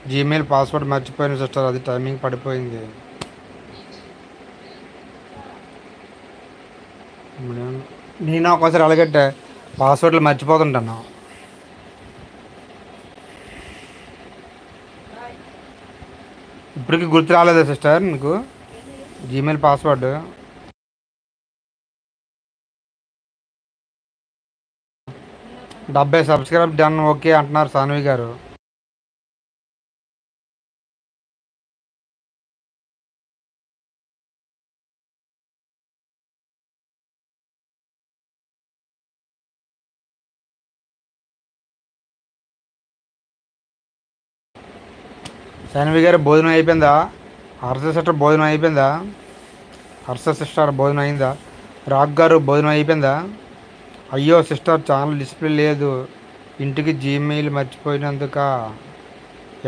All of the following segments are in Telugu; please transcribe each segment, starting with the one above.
జీమెయిల్ పాస్వర్డ్ మర్చిపోయిన సిస్టర్, అది టైమింగ్ పడిపోయింది. నేను ఒక్కోసారి అలాగట్టే పాస్వర్డ్లు మర్చిపోతుంటాను. ఇప్పటికీ గుర్తు రాలేదా సిస్టర్ నీకు Gmail password? 70 subscribe done okay అంటున్నారు సాన్వి గారు. సాన్వి గారు భోజనం అయిపోయిందా? హర్ష సిస్టర్ భోజనం అయిపోయిందా? హర్ష సిస్టర్ భోజనం అయిందా? రాక్ గారు భోజనం అయిపోయిందా? అయ్యో సిస్టర్ ఛానల్ డిస్ప్లే లేదు, ఇంటికి జీమెయిల్ మర్చిపోయినందుక.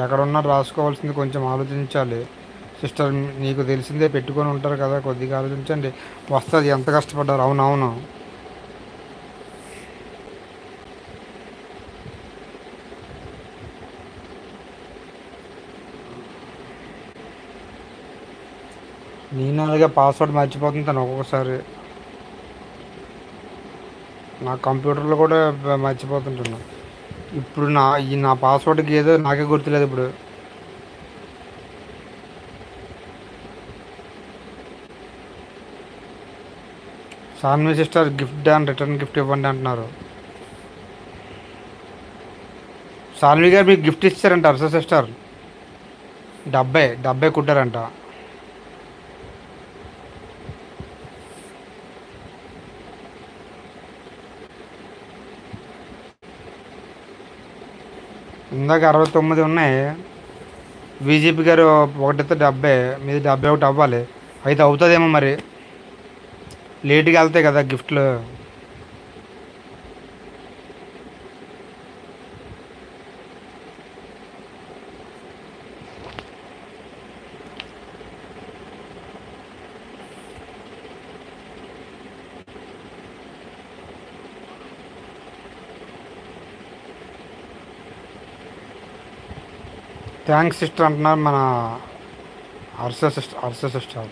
ఎక్కడున్నా రాసుకోవాల్సింది, కొంచెం ఆలోచించాలి సిస్టర్. నీకు తెలిసిందే, పెట్టుకొని ఉంటారు కదా, కొద్దిగా ఆలోచించండి. వస్తుంది, ఎంత కష్టపడ్డారు. అవునవును. నేను అలాగే పాస్వర్డ్ మర్చిపోతుంటాను ఒక్కొక్కసారి. నా కంప్యూటర్లో కూడా మర్చిపోతుంటాను. ఇప్పుడు నా పాస్వర్డ్కి ఏదో నాకే గుర్తులేదు ఇప్పుడు. Saanvi sister gift and return gift ఇవ్వండి అంటున్నారు. సాన్వి గారు మీకు గిఫ్ట్ ఇచ్చారంట హర్ష సిస్టర్. 70 కుట్టారంట. ఇందాక 69 ఉన్నాయి. బీజేపీ గారు ఒకటితో 70, మీది 71 అవ్వాలి. అయితే అవుతుందేమో మరి, లేట్గా వెళ్తాయి కదా గిఫ్ట్లు. థ్యాంక్స్ సిస్టర్ అంటున్నారు మన Harsha sister.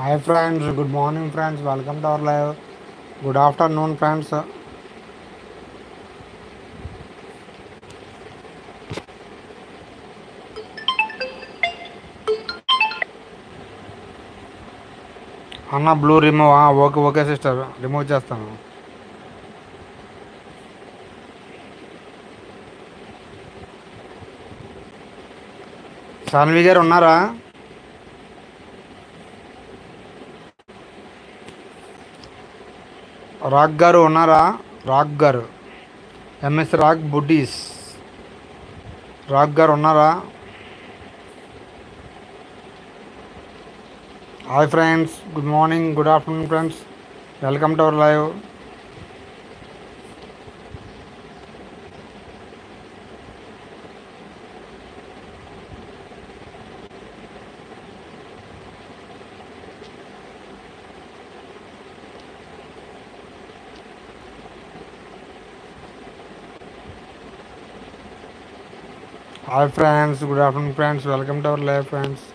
Hi friends, good morning friends, welcome to our live. Good afternoon friends. అన్న blue remove, okay okay sister, remove చేస్తాను. సాన్వి గారు ఉన్నారా? రాక్ గారు ఉన్నారా? రాక్ గారు, ఎంఎస్ రాక్ బుడ్డీస్, రాక్ గారు ఉన్నారా? Hi friends, good morning, good afternoon friends, welcome to our live. Hi friends, good afternoon friends, welcome to our live friends.